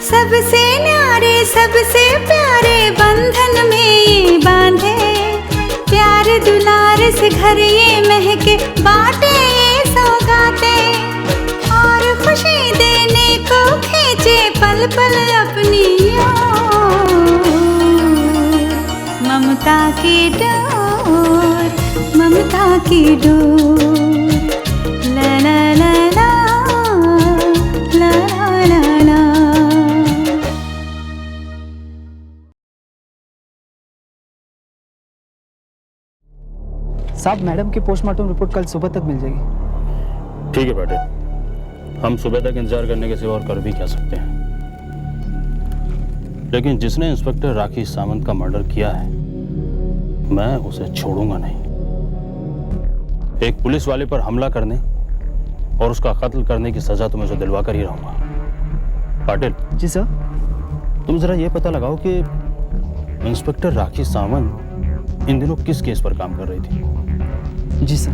सबसे न्यारे सबसे प्यारे बंधन में ये बांधे, प्यार दुलार से घर ये महके, बाटे ये सौगाते, और खुशी देने को खींचे पल पल अपनी ओर। ममता की डोर, ममता की डोर, ला ला ला ला ला ला ला। साहब, मैडम की पोस्टमार्टम रिपोर्ट कल सुबह तक मिल जाएगी। ठीक है बेटे, हम सुबह तक इंतजार करने के सिवा और कर भी क्या सकते हैं। लेकिन जिसने इंस्पेक्टर राखी सावंत का मर्डर किया है, मैं उसे छोड़ूंगा नहीं। एक पुलिस वाले पर हमला करने और उसका कत्ल करने की सजा तो मैं उसे दिलवा कर ही रहूंगा। पाटिल। जी सर। तुम जरा ये पता लगाओ कि इंस्पेक्टर राखी सावंत इन दिनों किस केस पर काम कर रही थी। जी सर।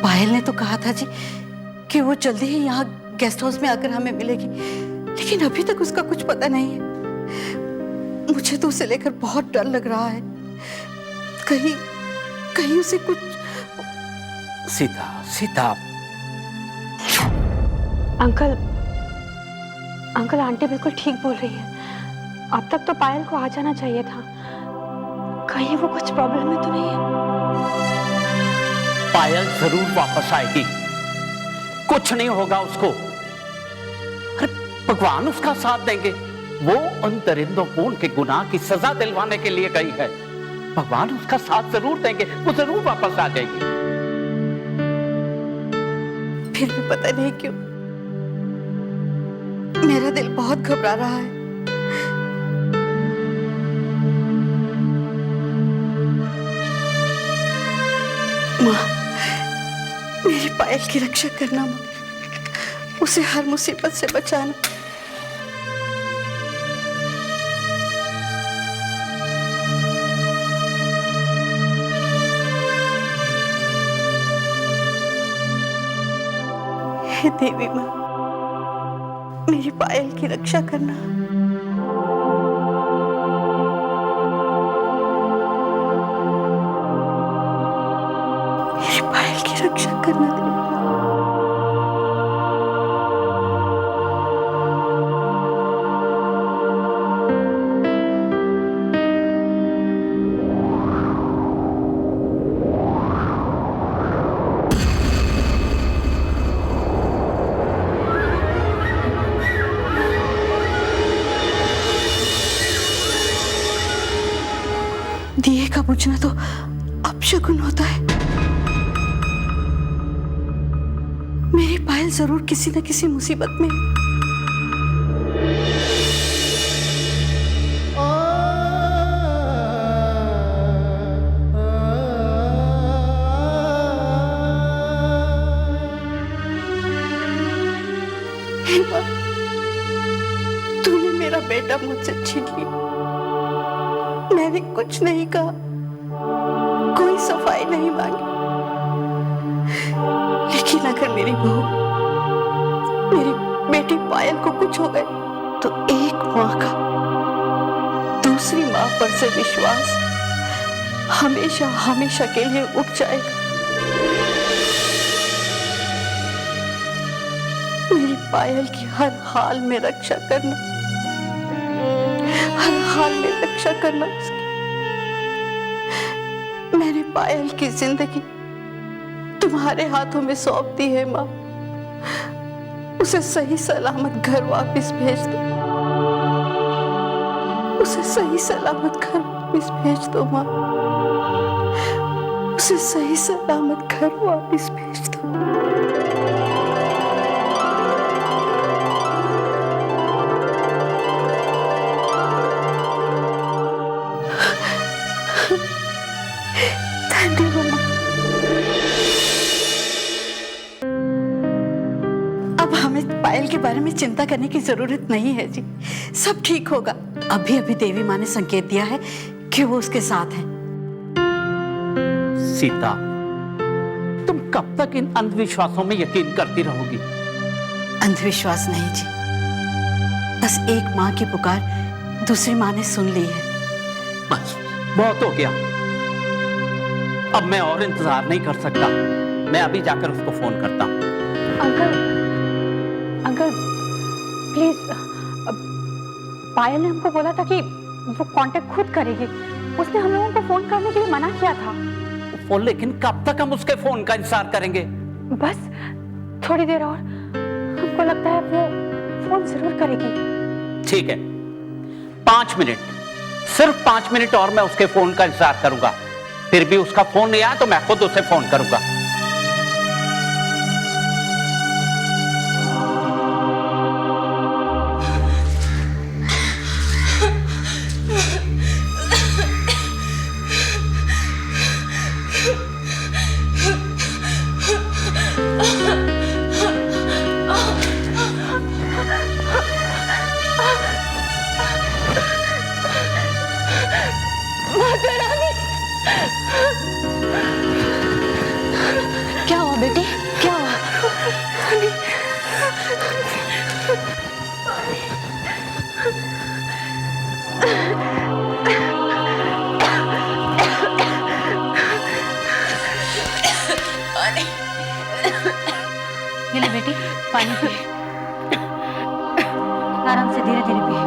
पायल ने तो कहा था जी कि वो जल्दी ही यहाँ गेस्ट हाउस में आकर हमें मिलेगी, लेकिन अभी तक उसका कुछ पता नहीं है। मुझे तो उसे लेकर बहुत डर लग रहा है, कहीं उसे कुछ। सीता, सीता। अंकल आंटी बिल्कुल ठीक बोल रही है। अब तक तो पायल को आ जाना चाहिए था। कहीं वो कुछ प्रॉब्लम में तो नहीं है? पायल जरूर वापस आएगी, कुछ नहीं होगा उसको। अरे भगवान उसका साथ देंगे। वो उन दरिंदों को उनके गुनाह की सजा दिलवाने के लिए गई है। भगवान उसका साथ जरूर देंगे, वो जरूर वापस आ जाएगी। फिर भी पता नहीं क्यों मेरा दिल बहुत घबरा रहा है। माँ, मेरी पायल की रक्षा करना माँ, उसे हर मुसीबत से बचाना। हे देवी माँ, मेरी पायल की रक्षा करना। मेरी पायल की रक्षा करना देवी। दिए का बुझना तो अपशकुन होता है। मेरी पायल जरूर किसी न किसी मुसीबत में। हे माँ, तूने मेरा बेटा मुझसे छीन लिया। मैंने कुछ नहीं कहा, कोई सफाई नहीं मांगी, लेकिन अगर मेरी बहू, मेरी बेटी पायल को कुछ हो गए तो एक माँ का दूसरी माँ पर से विश्वास हमेशा हमेशा के लिए उठ जाएगा। मेरी पायल की हर हाल में रक्षा करना, हर हाल में रक्षा करना उसकी। मैंने पायल की जिंदगी तुम्हारे हाथों में सौंप दी है माँ। उसे सही सलामत घर वापस भेज दो, उसे सही सलामत घर वापस भेज दो माँ, उसे सही सलामत घर वापस भेज दो। अब अब हमें पायल के बारे में चिंता करने की जरूरत नहीं है जी, सब ठीक होगा। अभी अभी देवी माँ ने संकेत दिया है कि वो उसके साथ है। सीता, तुम कब तक इन अंधविश्वासों में यकीन करती रहोगी? अंधविश्वास नहीं जी, बस एक माँ की पुकार दूसरी माँ ने सुन ली है। बस बहुत हो गया, अब मैं और इंतजार नहीं कर सकता। मैं अभी जाकर उसको फोन करता हूँ। अंकल प्लीज, पायल ने हमको बोला था कि वो कांटेक्ट खुद करेगी। उसने हम लोगों को फोन करने के लिए मना किया था। फोन? लेकिन कब तक हम उसके फोन का इंतजार करेंगे? बस थोड़ी देर और, हमको लगता है वो फोन जरूर करेगी। ठीक है, 5 मिनट, सिर्फ 5 मिनट और मैं उसके फोन का इंतजार करूंगा। फिर भी उसका फोन नहीं आया तो मैं खुद उसे फोन करूंगा। क्या हुआ बेटी, क्या हुआ? ये ले बेटी, पानी पी। आराम से, धीरे धीरे पी।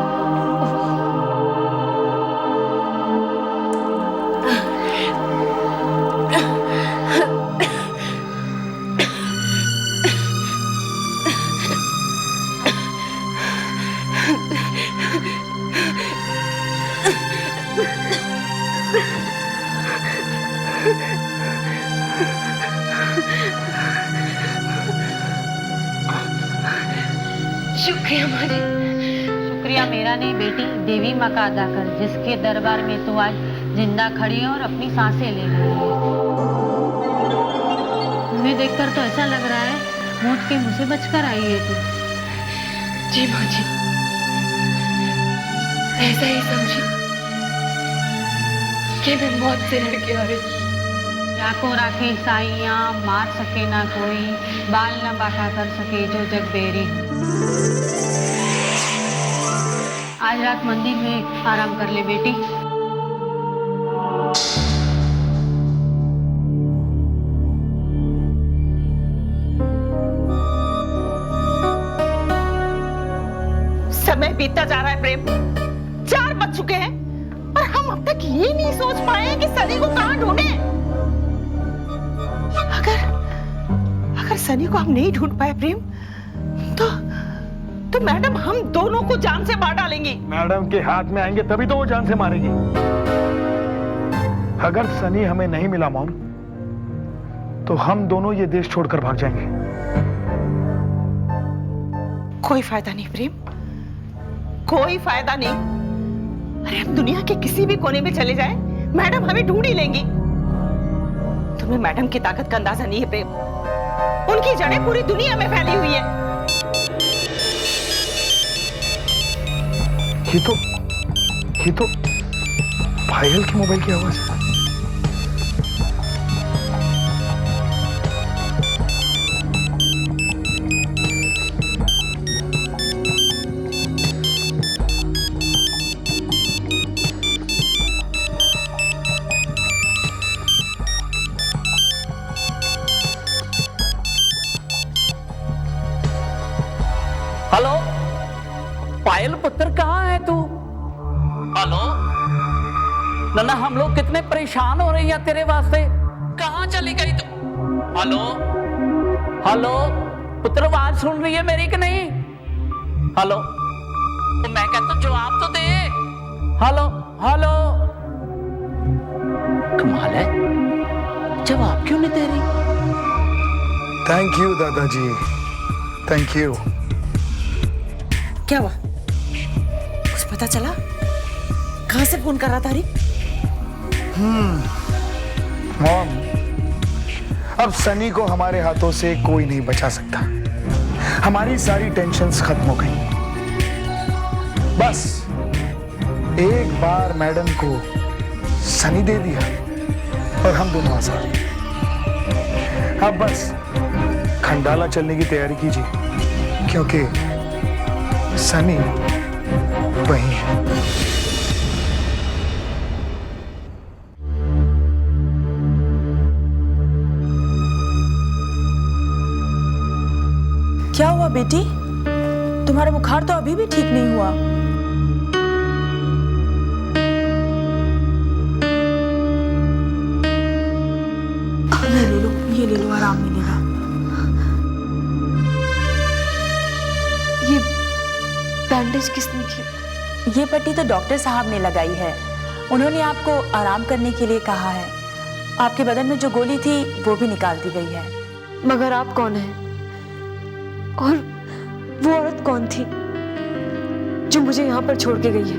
शुक्रिया मारे। शुक्रिया मेरा नहीं बेटी, देवी माँ का अदा कर, जिसके दरबार में तू आज जिंदा खड़ी है और अपनी सांसें ले रही है। तुम्हें देखकर तो ऐसा लग रहा है मौत के मुंह से बचकर आई है तू। जी माँ जी, ऐसा ही समझी कि मैं मौत से लड़ के आ रही। जाको राखी साइया, मार सके ना कोई, बाल न बाका कर सके जो जग बेरी। आज रात मंदिर में आराम कर ले बेटी। समय बीतता जा रहा है प्रेम, 4 बज चुके हैं और हम अब तक ये नहीं सोच पाए हैं कि सनी को कहां ढूंढे। अगर सनी को हम नहीं ढूंढ पाए प्रेम, तो मैडम हम दोनों को जान से मार डालेंगी। मैडम के हाथ में आएंगे तभी तो वो जान से मारेगी। अगर सनी हमें नहीं मिला मॉम, तो हम दोनों ये देश छोड़कर भाग जाएंगे। कोई फायदा नहीं प्रेम, कोई फायदा नहीं। अरे हम दुनिया के किसी भी कोने में चले जाएं, मैडम हमें ढूंढ ही लेंगी। तुम्हें मैडम की ताकत का अंदाजा नहीं है प्रेम, उनकी जड़ें पूरी दुनिया में फैली हुई है। ये तो पायल की मोबाइल की आवाज है। हेलो पायल पुत्र, कहाँ है तू? हेलो नन्ना, हम लोग कितने परेशान हो रही हैं तेरे वास्ते। कहाँ चली गई तू? हेलो हेलो पुत्र, आवाज सुन रही है मेरी कि नहीं? हेलो, तो मैं कहता हूं जवाब तो दे। हेलो हेलो, कमाल है, जवाब क्यों नहीं दे रही? थैंक यू दादाजी, थैंक यू। क्या हुआ, कुछ पता चला? कहां से फोन कर रहा था? मॉम, अब सनी को हमारे हाथों से कोई नहीं बचा सकता। हमारी सारी टेंशन्स खत्म हो गई। बस एक बार मैडम को सनी दे दिया और हम दोनों आजाद। अब बस खंडाला चलने की तैयारी कीजिए, क्योंकि सनी वहीं है। क्या हुआ बेटी? तुम्हारा बुखार तो अभी भी ठीक नहीं हुआ। ये ले लो, आराम मिलेगा। ये बैंडेज किसने की? ये पट्टी तो डॉक्टर साहब ने लगाई है। उन्होंने आपको आराम करने के लिए कहा है। आपके बदन में जो गोली थी वो भी निकाल दी गई है। मगर आप कौन हैं? और वो औरत कौन थी जो मुझे यहाँ पर छोड़ के गई है?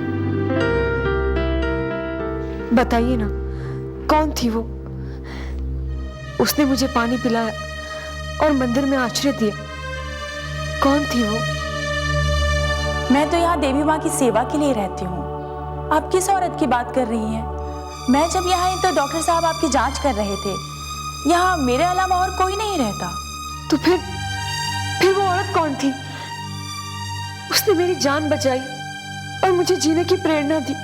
बताइए ना, कौन थी वो? उसने मुझे पानी पिलाया और मंदिर में आश्रय दिया। कौन थी वो? मैं तो यहाँ देवी माँ की सेवा के लिए रहती हूँ। आप किस औरत की बात कर रही हैं? मैं जब यहाँ आई तो डॉक्टर साहब आपकी जांच कर रहे थे। यहाँ मेरे अलावा और कोई नहीं रहता। तो फिर वो औरत कौन थी? उसने मेरी जान बचाई और मुझे जीने की प्रेरणा दी।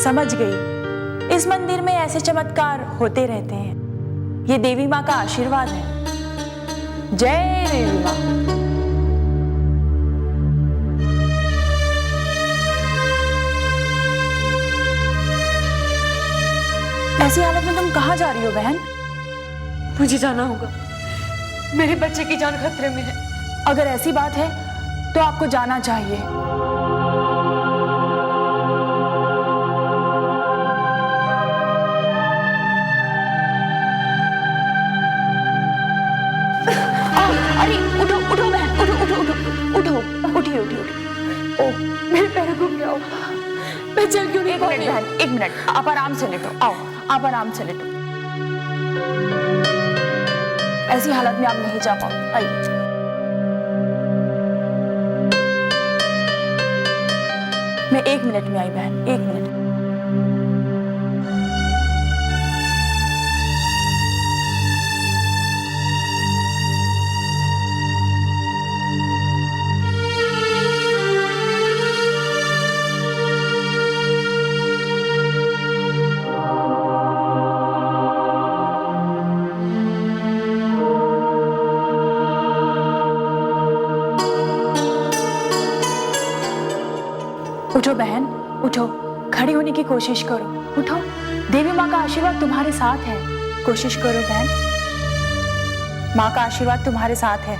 समझ गई। इस मंदिर में ऐसे चमत्कार होते रहते हैं। ये देवी माँ का आशीर्वाद है। जय देवी माँ। ऐसी हालत में तुम कहाँ जा रही हो बहन? मुझे जाना होगा, मेरे बच्चे की जान खतरे में है। अगर ऐसी बात है तो आपको जाना चाहिए। अरे उठो उठो बहन, उठो उठो उठो उठो, उठिए उठिए उठिए। ओह, मेरे पैरों को क्या हुआ? मैं चल क्यों नहीं? एक मिनट बहन, एक मिनट। आप आराम से लेटो। आओ, आप आराम से लेटो। ऐसी हालत में आप नहीं जा पाओ। आइए। मैं 1 मिनट में आई बहन, 1 मिनट। उठो बहन, उठो। खड़ी होने की कोशिश करो। उठो, देवी माँ का आशीर्वाद तुम्हारे साथ है। कोशिश करो बहन, माँ का आशीर्वाद तुम्हारे साथ है।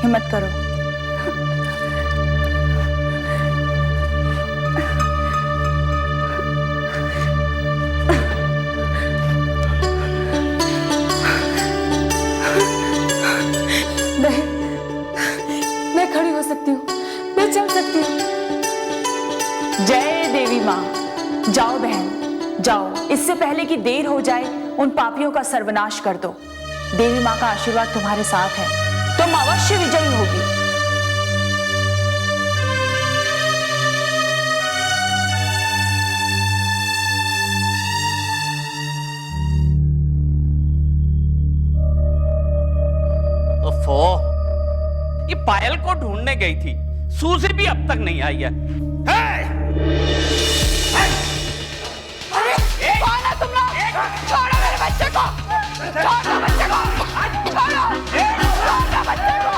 हिम्मत करो। मैं खड़ी हो सकती हूँ, मैं चल सकती हूँ। जय देवी माँ। जाओ बहन, जाओ। इससे पहले कि देर हो जाए, उन पापियों का सर्वनाश कर दो। देवी माँ का आशीर्वाद तुम्हारे साथ है। तुम अवश्य विजयी होगी। ओफो, ये पायल को ढूंढने गई थी, सूजी भी अब तक नहीं आई है। कौन है तुम लोग? छोड़ो मेरे बच्चे को! छोड़ो बच्चे को! छोड़ो! छोड़ो बच्चे को!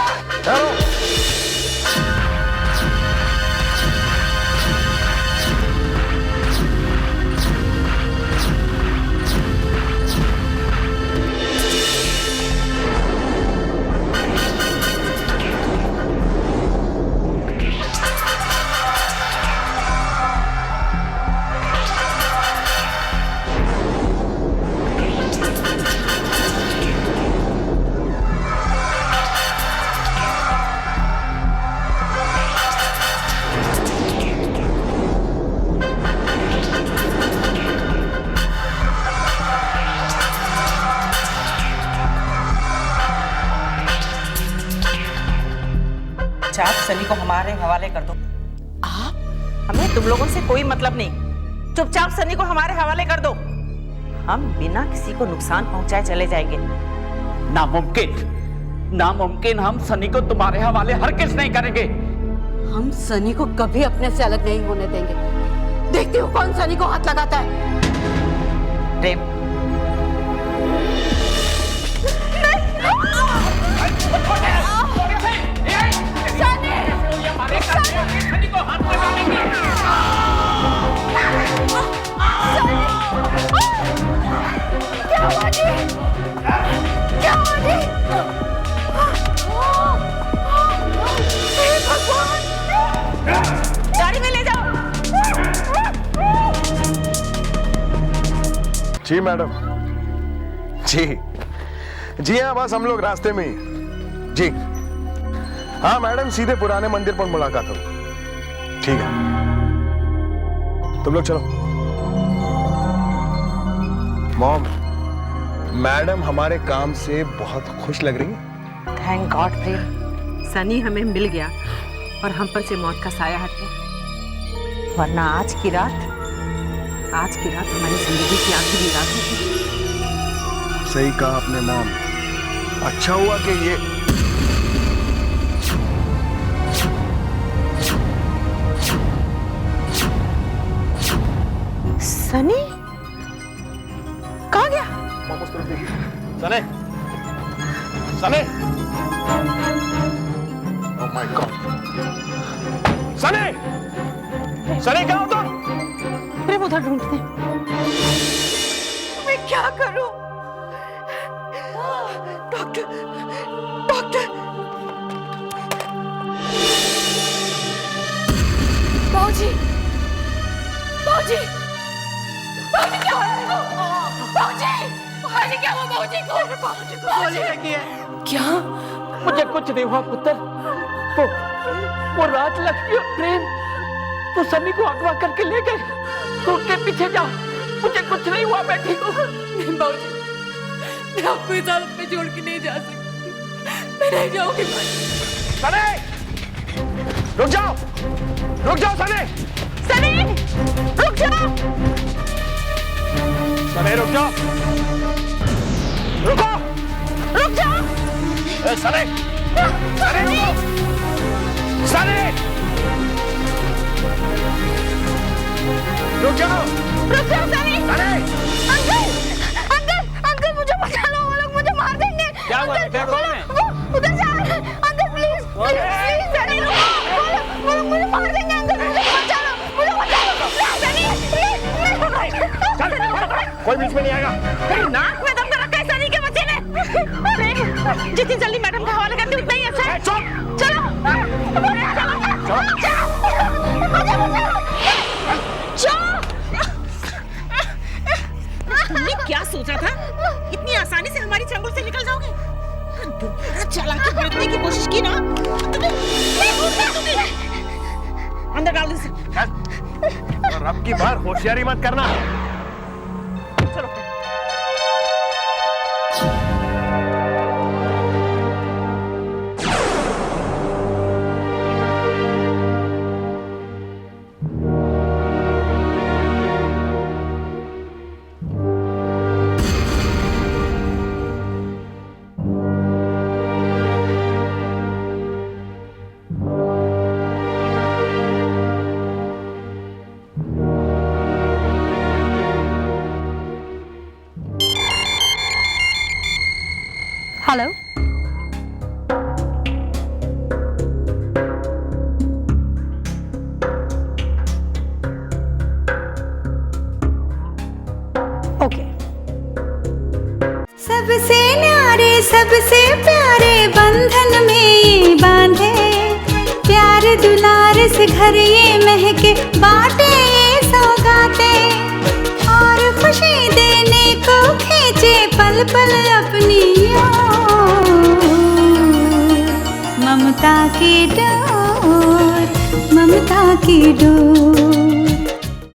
चुपचाप सनी को हमारे हवाले कर दो। आप? हमें तुम लोगों से कोई मतलब नहीं, चुपचाप सनी को हमारे हवाले कर दो। हम बिना किसी को नुकसान पहुंचाए चले जाएंगे। नामुमकिन, नामुमकिन, हम सनी को तुम्हारे हवाले हरगिज़ नहीं करेंगे। हम सनी को कभी अपने से अलग नहीं होने देंगे। देखती हूँ कौन सनी को हाथ लगाता है। प्रेम, गाड़ी में ले जाओ। जी मैडम, जी हाँ, बस हम लोग रास्ते में ही। जी हाँ मैडम, सीधे पुराने मंदिर पर मुलाकात हो। ठीक है, तुम लोग चलो। मॉम, मैडम हमारे काम से बहुत खुश लग रही है। थैंक गॉड प्रेम, सनी हमें मिल गया और हम पर से मौत का साया हट गया। वरना आज की रात हमारी जिंदगी की आखिरी रात होगी। सही कहा आपने मॉम, अच्छा हुआ कि ये सनी कहाँ गया? सने, सने, ओह माय गॉड, सने, सने कहाँ हो तुम? प्रेम उधर ढूंढते। मैं क्या करूं? Doctor, doctor. बाबूजी, बाबूजी, बाबूजी क्या हो रहा है? बाबूजी, बाबूजी क्या हुआ? बाबूजी को गोली लगी है। क्या? मुझे कुछ नहीं हुआ पुत्र। वो राज लक्ष्मी और प्रेम तो सनी को अगवा करके ले गए। तो उनके पीछे जाओ, मुझे कुछ नहीं हुआ, मैं ठीक हूँ। नहीं बाबूजी, मैं आपको इस हालत में छोड़ के नहीं जा सकती। मैं नहीं जाऊंगी। सने, रुक जाओ, सने, सनी, रुक जाओ। सने रुक जाओ, रुको, रुक जाओ। सने, सने रुको, सने, रुक जाओ, सनी। सने। अंकल मुझे बचा लो, वो लोग मुझे मार देंगे। क्या हुआ? क्या कौन है? वो उधर जा रहे हैं। अंकल प्लीज, प्लीज सनी रुको। वो लोग मुझे मार देंगे। अंकल मुझे बचा लो, सनी प्लीज। कोई बीच में नहीं आएगा। तेरी नाक में दम कर रखा है सनी के बच्चे ने। जितनी जल्दी मैडम का हवाला करती उतना ही अच्छा है। चलो, चलो। तुमने क्या सोचा था? इतनी आसानी से हमारी चंगुल से निकल जाओगे? दोबारा चालाकी बरतने की कोशिश की ना, अंदर डाल दे। और अब की बार होशियारी मत करना। चलो। Hello, okay. सबसे न्यारे सबसे प्यारे बंधन में ये बांधे, प्यार दुलार से घर ये महके, बाटे ये सौगाते, और खुशी देने को खींचे पल पल अपनी ओर। ममता की डोर, ममता की डोर।